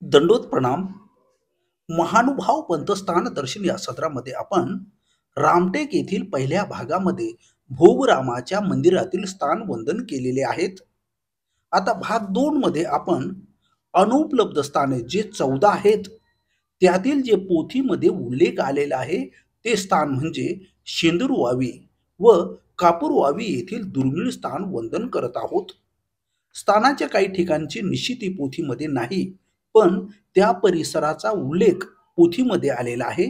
दंडोत प्रणाम. महानुभाव पंथस्थान दर्शन या सत्रामध्ये आपण रामटेक येथील पहिल्या भागामध्ये भोगरामाच्या मंदिरातील स्थान वंदन केलेले आहेत. आता भाग 2 मध्ये आपण अनुपलब्ध स्थाने जे 14 आहेत त्यातील जे पोथीमध्ये उल्लेख आलेला आहे ते स्थान म्हणजे शेंदूरवावी व कापूरवावी येथील दुर्मिळ स्थान वंदन करत आहोत. स्थानाच्या काही ठिकाणची निश्चिती पोथीमध्ये नाही, पण त्या परिसराचा उल्लेख पोथीमध्ये आलेला आहे.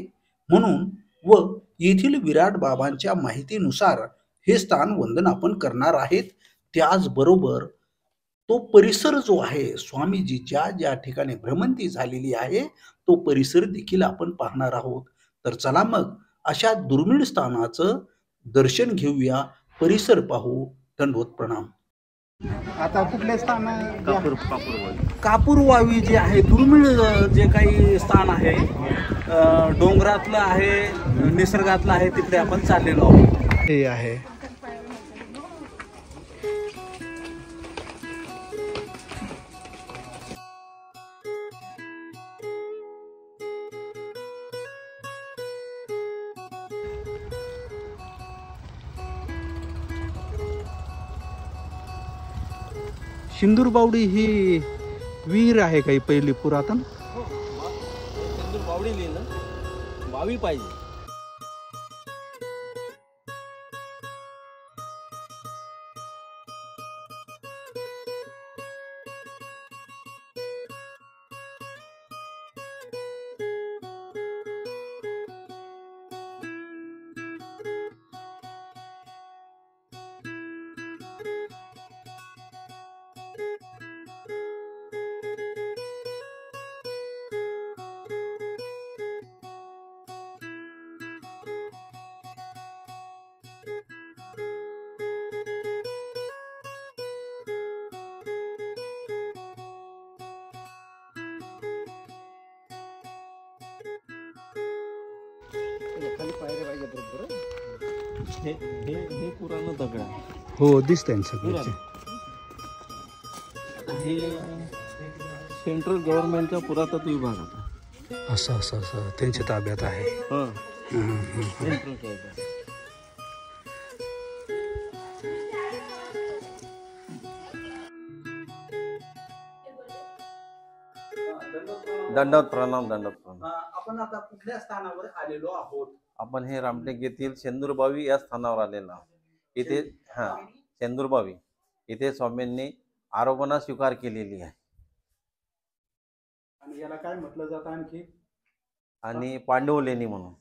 म्हणून व येथील विराट बाबांच्या माहितीनुसार हे स्थान वंदन आपण करणार आहेत. त्याचबरोबर तो परिसर जो आहे स्वामीजी ज्या ज्या ठिकाणी भ्रमंती झालेली आहे तो परिसर देखील आपण पाहणार आहोत. तर चला मग अशा दुर्मिळ स्थानाचं दर्शन घेऊया, परिसर पाहू. दंडवत प्रणाम. आता कुठले स्थान कापूरवावी जे आहे दुर्मिळ जे काही स्थान आहे डोंगरातलं आहे निसर्गातलं आहे तिकडे आपण चाललेलो आहोत. हे आहे सिंदूरबावडी ही विहीर आहे काही पहिली पुरातन. सिंदूरबावडी लिहिलं बावी पाहिजे. हे पुराण दगड आहे. हो दिसतंय सगळं. हे सेंट्रल गव्हर्नमेंटच्या पुरातत्व विभागात असं असं असं त्यांच्या ताब्यात आहे. दंडवत प्रणाम. आपण आता कुठल्या स्थानावर आलेलो आहोत? आपण हे रामटेक येथील शेंदूरबावी या स्थानावर आलेलो आहोत. इथे शेंदूरबावी इथे स्वामींनी आरोपणा स्वीकार केलेली आहे. आणि याला काय म्हटलं जातं आणखी? आणि पांडवलेणी म्हणून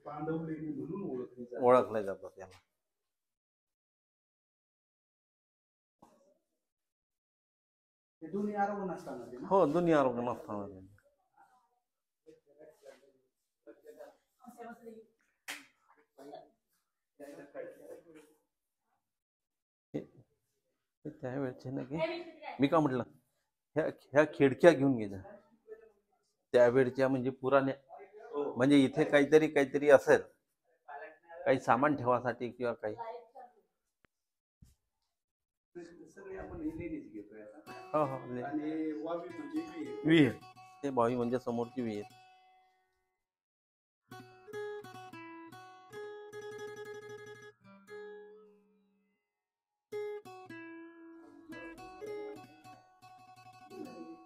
पांडवलेणी म्हणून ओळखलं जातं त्याला. दोन्ही आरोपण असताना हो दोन्ही आरोपण असताना त्यावेळेचे ना की मी का म्हटलं ह्या खिडक्या घेऊन गेल्या त्यावेळच्या म्हणजे पुराण्या म्हणजे इथे काहीतरी असेल काही सामान ठेवासाठी किंवा काही हो विहीर ते बावी म्हणजे समोरची विहीर.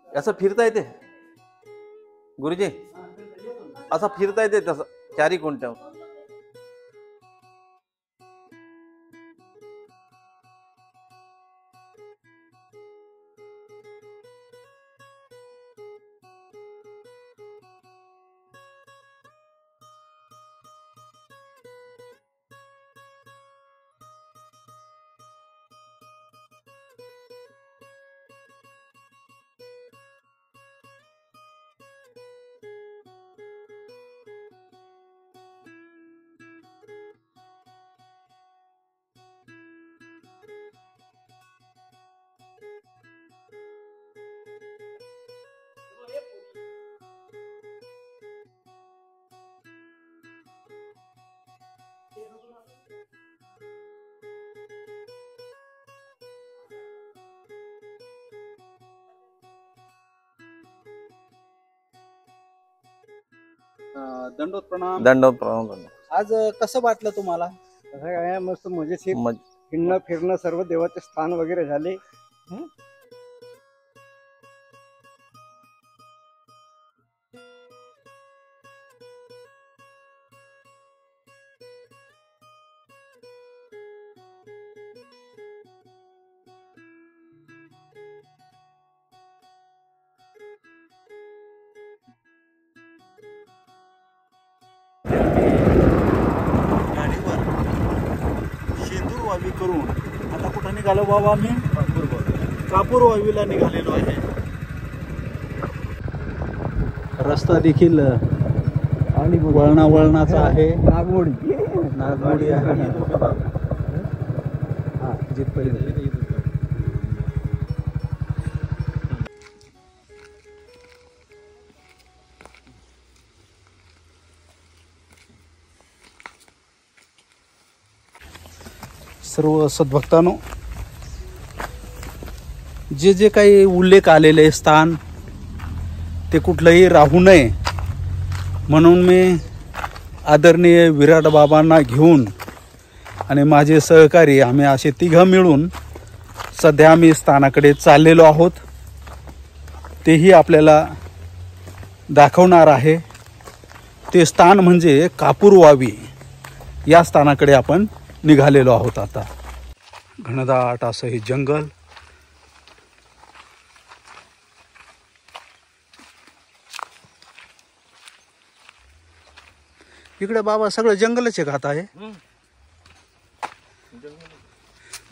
असं फिरता येते गुरुजी असं फिरता येते तसं चारी कोणत्या दंडोत प्रणाम. दंडवत प्रणाम. आज कसं वाटलं तुम्हाला? कसं काय मस्त मजेशीर मज- हिंडणं फिरणं सर्व देवाचे स्थान वगैरे झाले. गाडीवर शेतूर वावी करून आता कुठं निघालो बाबा? मी कापूर वावीला निघालेलो आहे. रस्ता देखील आणि वळणाचा आहे. नागमोडी नागमोडी आहे. हा, जिथपर्यंत सर्व सद्भक्तांनो, जे जे काही उल्लेख आलेले स्थान ते कुठलंही राहू नये म्हणून मी आदरणीय विराट बाबांना घेऊन आणि माझे सहकारी आम्ही असे तिघं मिळून सध्या आम्ही स्थानाकडे चाललेलो आहोत. तेही आपल्याला दाखवणार आहे. ते स्थान म्हणजे कापूर वावी. या स्थानाकडे आपण निघालेलो आहोत. आता घनदाट असं हे जंगल, इकडे बाबा सगळं जंगलच आहे का आता? हे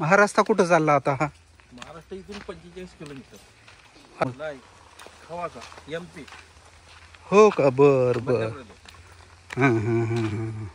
हा रस्ता कुठं चालला आता? हा महाराष्ट्र इथून 45 किलोमीटर खवासा MP. हो का? बर बर. हां हां हां हां.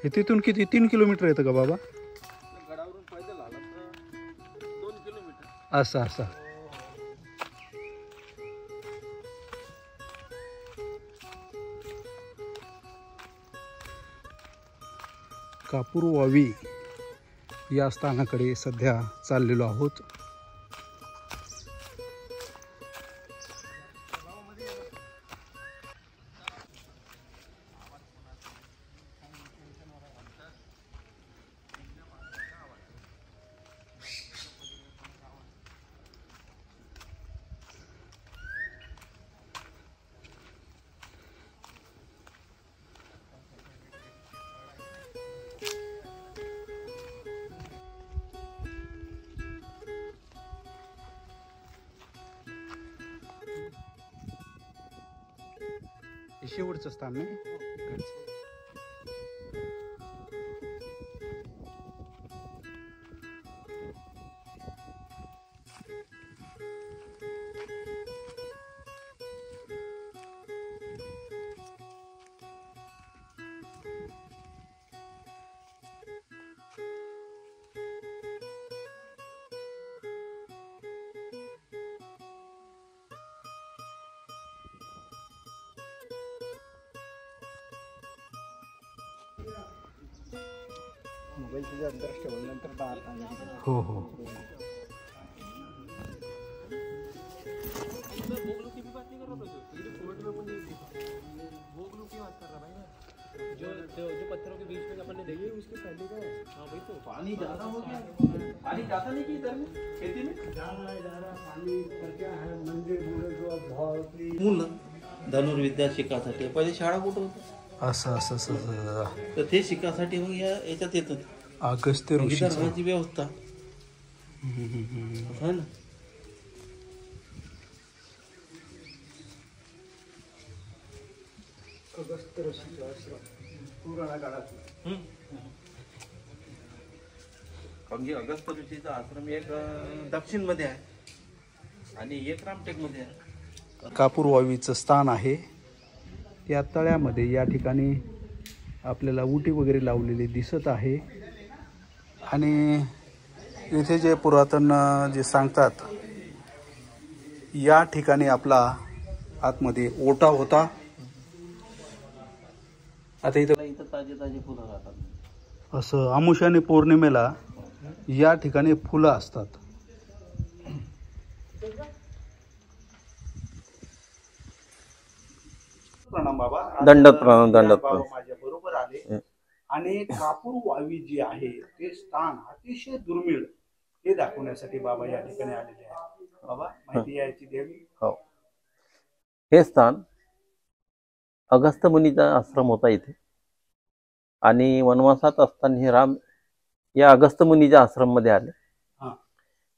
हे तिथून किती 3 किलोमीटर येतं का बाबा? गडावरून पैदल आला तर 2 किलोमीटर. असं असं. कापूर वावी या स्थानाकडे सध्या चाललेलो आहोत. हे शेवटचं स्थान नाही? मोबाईल तुझ्या अंतरच ठेवल्यानंतर बाहेर हो हो. जो पत्थरों के बीच में अपन देखिए उसके पहले का है. हाँ भाई तो पानी ज्यादा हो गया. पानी जाता नहीं कि इधर में खेती में जा रहा पानी पर क्या है मंदिर मुळे जो बहुत मुलं धनुर्विद्या शिकासाठी पहिले शाळा कुठं होती? असं असं असं. तर ते शिकासाठी मग याच्यात येतात. अगस्त्य इथं ऋषीचं. राहायची व्यवस्था है ना. अगस्त ऋषीचा आश्रम पुराणा काळातला. कारण की अगस्त ऋषीचा आश्रम एक दक्षिण मध्ये आहे आणि एक रामटेक मध्ये आहे. कापूरवावीचं स्थान आहे. त्या तळ्यामध्ये या ठिकाणी आपल्याला उटी वगैरे लावलेली दिसत आहे. आणि इथे जे पुरातन जे सांगतात, या ठिकाणी आपला आतमध्ये ओटा होता. आता इथं ताजे ताजे फुलं राहतात. असं आमुष आणि पौर्णिमेला या ठिकाणी फुलं असतात. प्रणाम बाबा. दंडवत प्रणाम, दंडवत बाबा प्रणाम. माझ्या बरोबर आले. आणि कापूरवावी जी आहे ते स्थान अतिशय दुर्मिळ हे दाखवण्यासाठी बाबा या ठिकाणी आलेले आहेत. बाबा माहिती याची द्यावी. हो, हे स्थान अगस्त मुनीचा आश्रम होता इथे. आणि वनवासात असताना हे राम या अगस्त मुनीच्या आश्रम मध्ये आले.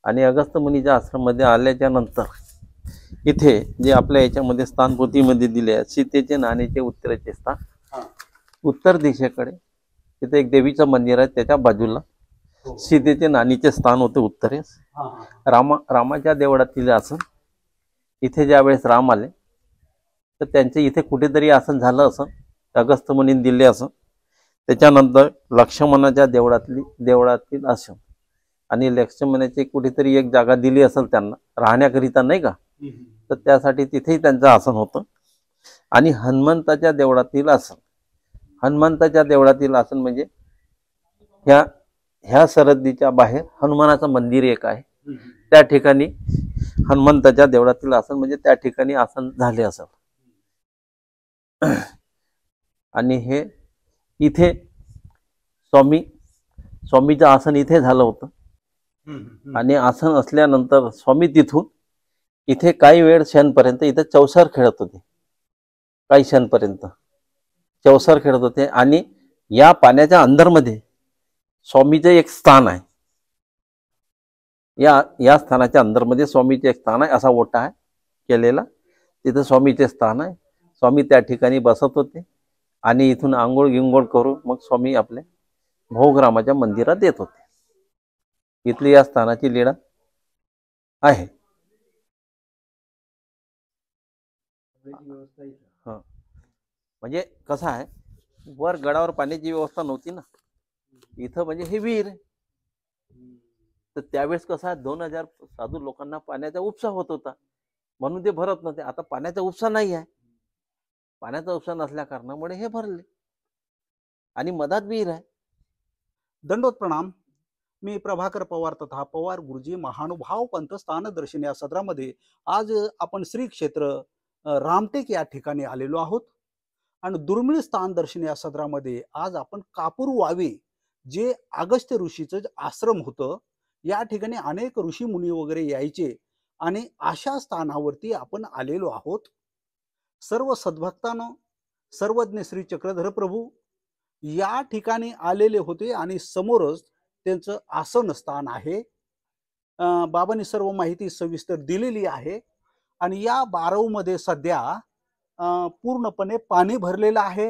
आणि अगस्त मुनीच्या आश्रम मध्ये आल्याच्या नंतर इथे जे आपल्या याच्यामध्ये स्थानपोथीमध्ये दिले आहे, सीतेचे नाणेचे उत्तरेचे स्थान, उत्तर दिशेकडे तिथे एक देवीचं मंदिर आहे, त्याच्या बाजूला सीतेचे नाणीचे स्थान होते उत्तरेस. रामाच्या देवळातील आसन. इथे ज्या वेळेस राम आले तर त्यांचे इथे कुठेतरी आसन झालं असं, अगस्त मुनीने दिले असं. त्याच्यानंतर लक्ष्मणाच्या देवळातील आसन आणि लक्ष्मणाची कुठेतरी एक जागा दिली असेल त्यांना राहण्याकरिता, नाही का, तर त्यासाठी तिथेही त्यांचं आसन होतं. आणि हनुमंताच्या देवळातील आसन, हनुमंताच्या देवळातील आसन म्हणजे ह्या सरहद्दीच्या बाहेर हनुमानाचं मंदिर एक आहे, त्या ठिकाणी हनुमंताच्या देवळातील आसन म्हणजे त्या ठिकाणी आसन झाले असेल. आणि हे इथे स्वामीचं आसन इथे झालं होतं. आणि आसन असल्यानंतर स्वामी तिथून इथे काही वेळ क्षणपर्यंत इथे चौसर खेळत होते. काही क्षणपर्यंत चौसर खेळत होते. आणि या पाण्याच्या अंदरमध्ये स्वामीचं एक स्थान आहे. या स्थानाच्या अंदरमध्ये स्वामीचे एक स्थान आहे, असा ओटा आहे केलेला. तिथे स्वामीचे स्थान आहे. स्वामी त्या ठिकाणी बसत होते आणि इथून आंघोळ गिंघोळ करून मग स्वामी आपल्या भोगरामाच्या मंदिरात येत होते. इथली या स्थानाची लीळा आहे. हा, म्हणजे कसं आहे, वर गडावर पाण्याची व्यवस्था नव्हती ना, इथं म्हणजे हे विहीर आहे. तर त्यावेळेस कसं आहे, 2000 साधू लोकांना पाण्याचा उपसा होत होता, म्हणून ते भरत नव्हते. आता पाण्याचा उपसा नाही आहे. पाण्याचा उपसा नसल्या कारणामुळे हे भरले आणि मधात विहीर आहे. दंडवत प्रणाम. मी प्रभाकर पवार तथा पवार गुरुजी महानुभाव पंथ स्थान दर्शन या सत्रामध्ये आज आपण श्री क्षेत्र रामटेक या ठिकाणी आलेलो आहोत. आणि दुर्मिळ स्थान दर्शन या सत्रामध्ये आज आपण कापूरवावी जे अगस्त्य ऋषीचं आश्रम होतं, या ठिकाणी अनेक ऋषी मुनी वगैरे यायचे आणि अशा स्थानावरती आपण आलेलो आहोत. सर्व सद्भक्तांनो, सर्वज्ञ श्री चक्रधर प्रभू या ठिकाणी आलेले होते आणि समोरच त्यांचं आसन स्थान आहे. बाबांनी सर्व माहिती सविस्तर दिलेली आहे. आणि या बारवमध्ये सध्या पूर्णपणे पाणी भरलेलं आहे.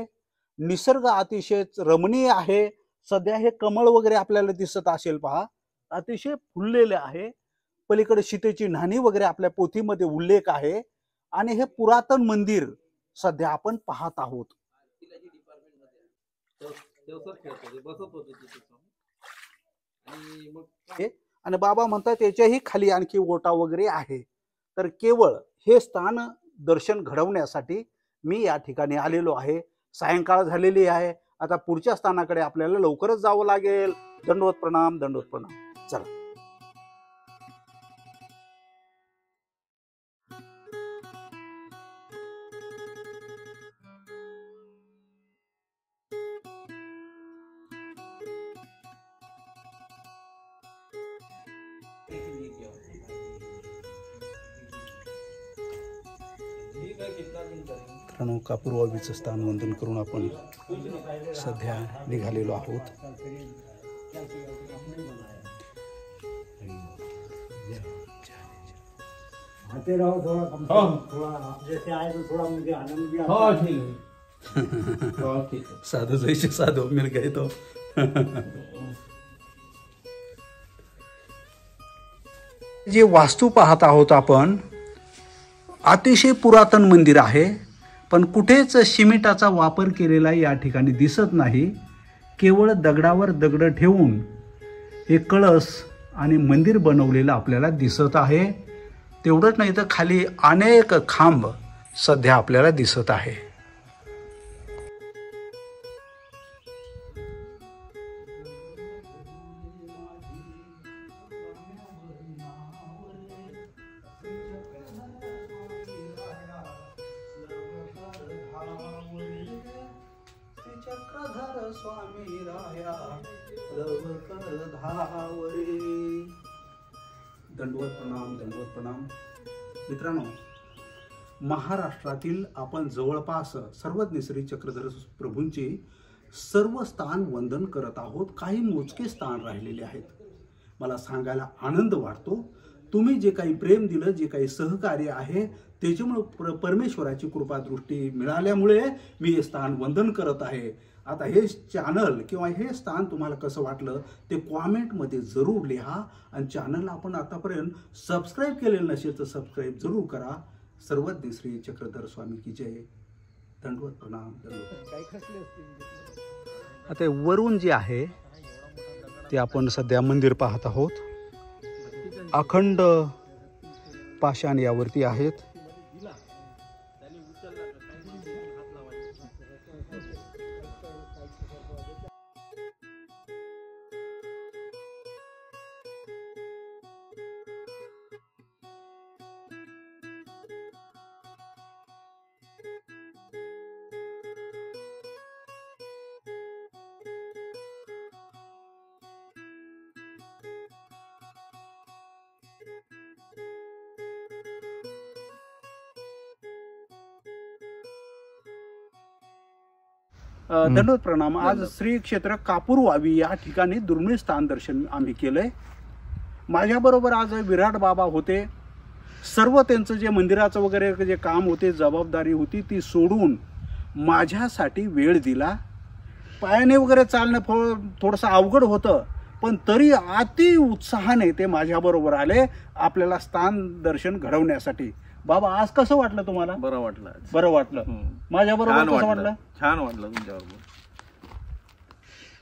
निसर्ग अतिशय रमणीय आहे. सध्या हे कमळ वगैरे आपल्याला दिसत असेल पहा, अतिशय फुललेले आहे. पलीकडे सीतेची नाणी वगैरे आपल्या पोथीमध्ये उल्लेख आहे. आणि हे पुरातन मंदिर सध्या आपण पाहत आहोत. आणि बाबा म्हणतात त्याच्याही खाली आणखी ओटा वगैरे आहे. तर केवळ हे स्थान दर्शन घडवण्यासाठी मी या ठिकाणी आलेलो आहे. सायंकाळ झालेली आहे. आता पुढच्या स्थानाकडे आपल्याला लवकरच जावं लागेल. दंडवत प्रणाम, दंडवत प्रणाम. चला. मित्रांनो, कापूरवावीचं स्थान वंदन करून आपण सध्या निघालेलो आहोत. आते रहो थोड़ा कम से कम, थोड़ा जैसे आए तो थोड़ा मुझे आनंद भी आता है. ठीक है। साधू जैसे साधू मिल गए तो जे वास्तू पाहत आहोत आपण, अतिशय पुरातन मंदिर आहे, पण कुठेच सिमेंटाचा वापर केलेला या ठिकाणी दिसत नाही. केवळ दगडावर दगड ठेवून एक कळस आणि मंदिर बनवलेलं आपल्याला दिसत आहे. तेवढंच नाही तर खाली अनेक खांब सध्या आपल्याला दिसत आहे. चक्रधर स्वामी राया लवकर धावरे. दंडवत प्रणाम, दंडवत प्रणाम. मित्रांनो, महाराष्ट्रातील आपण जवळपास सर्वज्ञ श्री चक्रधर प्रभूंचे सर्व स्थान वंदन करत आहोत. काही मोजके स्थान राहिलेले आहेत. मला सांगायला आनंद वाटतो, तुम्ही जे काही प्रेम दिलं, जे काही सहकार्य आहे, त्याच्यामुळे परमेश्वराची कृपा दृष्टी मिळाल्यामुळे मी हे स्थान वंदन करत आहे. आता हे चॅनल किंवा हे स्थान तुम्हाला कसं वाटलं ते कॉमेंटमध्ये जरूर लिहा. आणि चॅनल आपण आतापर्यंत सबस्क्राईब केलेलं नसेल तर सबस्क्राईब जरूर करा. सर्वज्ञ श्री चक्रधर स्वामी की जय. दंडवत प्रणाम, दंडवत. आता वरून जे आहे ते आपण सध्या मंदिर पाहत आहोत. अखंड पाषाण यावरती आहेत. दंडवत प्रणाम. आज श्री क्षेत्र कापूरवावी या ठिकाणी दुर्मिळ स्थान दर्शन आम्ही केलंय. माझ्याबरोबर आज विराट बाबा होते. सर्व त्यांचं जे मंदिराचं वगैरे जे काम होते, जबाबदारी होती, ती सोडून माझ्यासाठी वेळ दिला. पायाने वगैरे चालणं थोडंसं अवघड होतं, पण तरी अति उत्साहाने ते माझ्याबरोबर आले आपल्याला स्थान दर्शन घडवण्यासाठी. बाबा, आज कसं वाटलं तुम्हाला? बरं वाटलं. बरं वाटलं. माझ्याबरोबर कसं वाटलं? छान वाटलं. तुमच्याबरोबर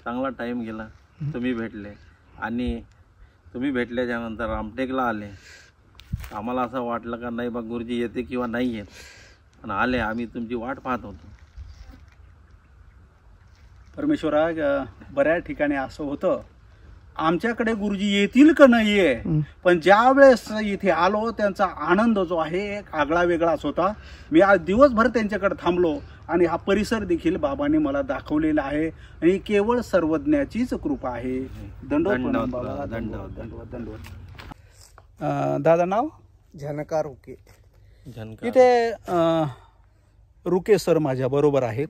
चांगला टाइम गेला. तुम्ही भेटले आणि तुम्ही भेटल्याच्या नंतर रामटेकला आले. आम्हाला असं वाटलं का नाही बा गुरुजी येते किंवा नाही येत, आणि आले. आम्ही तुमची वाट पाहत होतो. परमेश्वरा, बऱ्याच ठिकाणी असं होतं, आमच्याकडे गुरुजी येतील का नाही आहे, पण ज्या वेळेस इथे आलो त्यांचा आनंद जो आहे एक आगळा वेगळाच होता. मी आज दिवसभर त्यांच्याकडे थांबलो आणि हा परिसर देखील बाबांनी मला दाखवलेला आहे. आणि केवळ सर्वज्ञाचीच कृपा आहे. दंडवत बाबा, दंडवत दंडवत दंडवत. दादा, नाव? झनकार रुके. इथे रुके सर माझ्या बरोबर आहेत.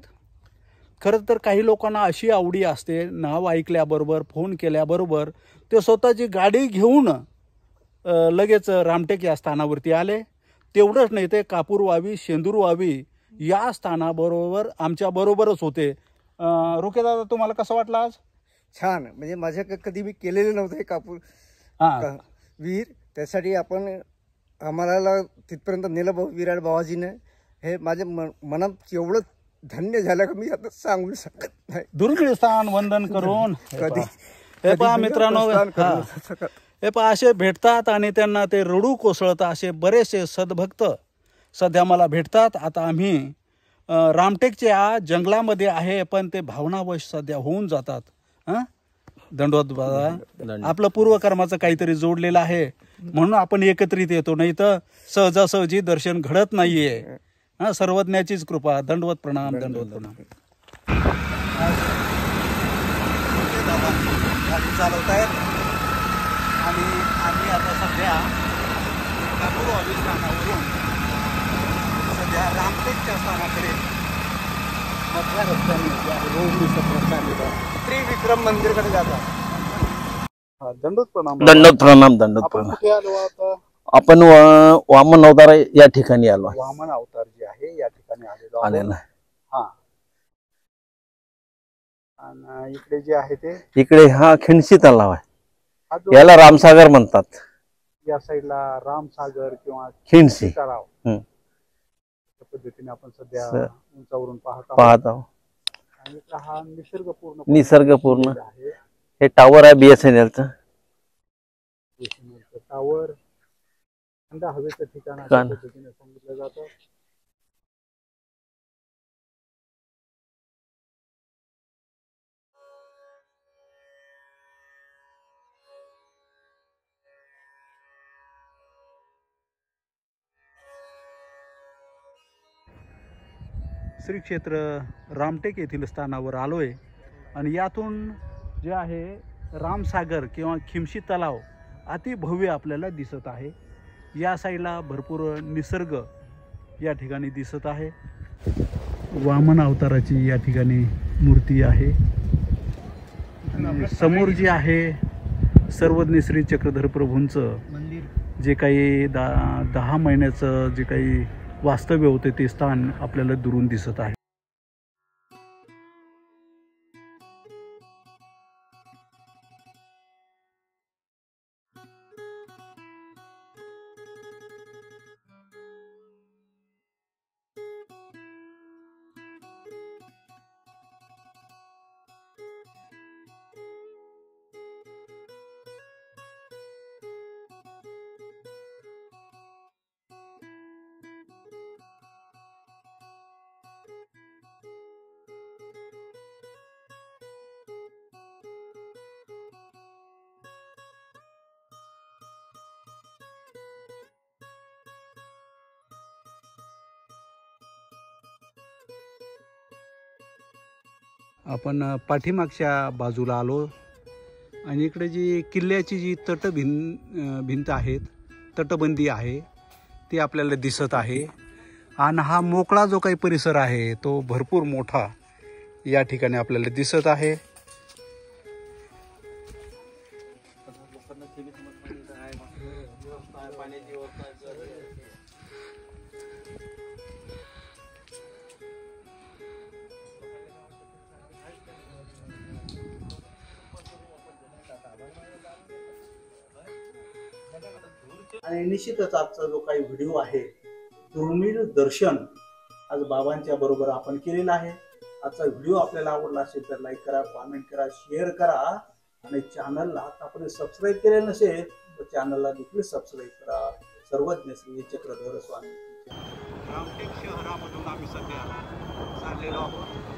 खरं तर काही लोकांना अशी आवडी असते, नाव ऐकल्याबरोबर, फोन केल्याबरोबर ते स्वतःची गाडी घेऊन लगेच रामटेक या स्थानावरती आले. तेवढंच नाही, ते कापूरवावी, शेंदूरवावी या स्थानाबरोबर आमच्या बरोबरच होते. रुके दादा, तुम्हाला कसं वाटलं आज? छान. म्हणजे माझ्या कधी मी केलेले नव्हते हे कापूर विहीर. त्यासाठी आपण आम्हाला तिथपर्यंत नेलं विराट बाबाजीनं. हे माझ्या मनात एवढं धन्य झालं का मी आता सांगू शकत नाही. दुर्मिळ स्थान वंदन करून हे पहा मित्रांनो, हे पहा असे भेटतात आणि त्यांना ते रडू कोसळतात. असे बरेचसे सद्भक्त सध्या मला भेटतात. आता आम्ही रामटेकच्या जंगलामध्ये आहे, पण ते भावनावश सध्या होऊन जातात. दंडवत बाबा, आपलं पूर्वकर्माचं काहीतरी जोडलेलं आहे म्हणून आपण एकत्रित येतो, नाही तर सहजासहजी दर्शन घडत नाहीये. सर्वज्ञाचीच कृपा. दंडवत प्रणाम, दंडवत प्रणाम. गाडी चालवत आहेत आणि आम्ही आता सध्या कापूरवावी स्थानावरून सध्या रामटेकच्या स्थानाकडे मधल्या रस्त्याने त्रिविक्रम मंदिरकडे जातात. दंडवत प्रणाम. दंडवत प्रणाम. दंडवत आपण प्रणाम. कुठे आलो आता? आपण वामन अवतार या ठिकाणी आलो. वामन अवतार जे आहे या ठिकाणी आलेलो आलेला. हा, आणि इकडे जे आहे ते इकडे हा खिंडशी तलाव आहे, हा जो याला रामसागर म्हणतात. या साईडला रामसागर किंवा खिंडशी तलाव हम्म. त्या पद्धतीने आपण सध्या स- उंचावरून पाहत पाहत आहोत. आणि इथला हा निसर्गपूर्ण निसर्गपूर्ण आहे. हे टावर आहे BSNLचं. टावर थंड हवेचं ठिकाण अशा ठिकाण. पद्धतीने सांगितलं जातं. श्री क्षेत्र रामटेक येथील स्थानावर आलोय आणि यातून जे आहे रामसागर किंवा खिमशी तलाव अतिभव्य आपल्याला दिसत आहे. या साईडला भरपूर निसर्ग या ठिकाणी दिसत आहे. वामन अवताराची या ठिकाणी मूर्ती आहे आणि समोर जी आहे सर्वज्ञ श्री चक्रधर प्रभूंचं मंदिर जे काही 10 महिन्याचं जे काही वास्तव्य होते ते स्थान आपल्याला दुरून दिसत आहे. आपण पाठीमागच्या बाजूला आलो आणि इकडे जी किल्ल्याची जी भिंत आहेत, तटबंदी आहे ती आपल्याला दिसत आहे. आणि हा मोकळा जो काही परिसर आहे तो भरपूर मोठा या ठिकाणी आपल्याला दिसत आहे. आणि निश्चितच आजचा जो काही व्हिडिओ आहे दुर्मिळ दर्शन आज बाबांच्या बरोबर आपण केलेला आहे. आजचा व्हिडिओ आपल्याला आवडला असेल तर लाईक करा, कमेंट करा, शेअर करा आणि चॅनलला आपण सबस्क्राईब केले नसेल तर चॅनलला देखील सबस्क्राईब करा. सर्वज्ञ श्री चक्रधर स्वामी रामटेक शहरामधून आम्ही सध्या चाललेलो आहोत.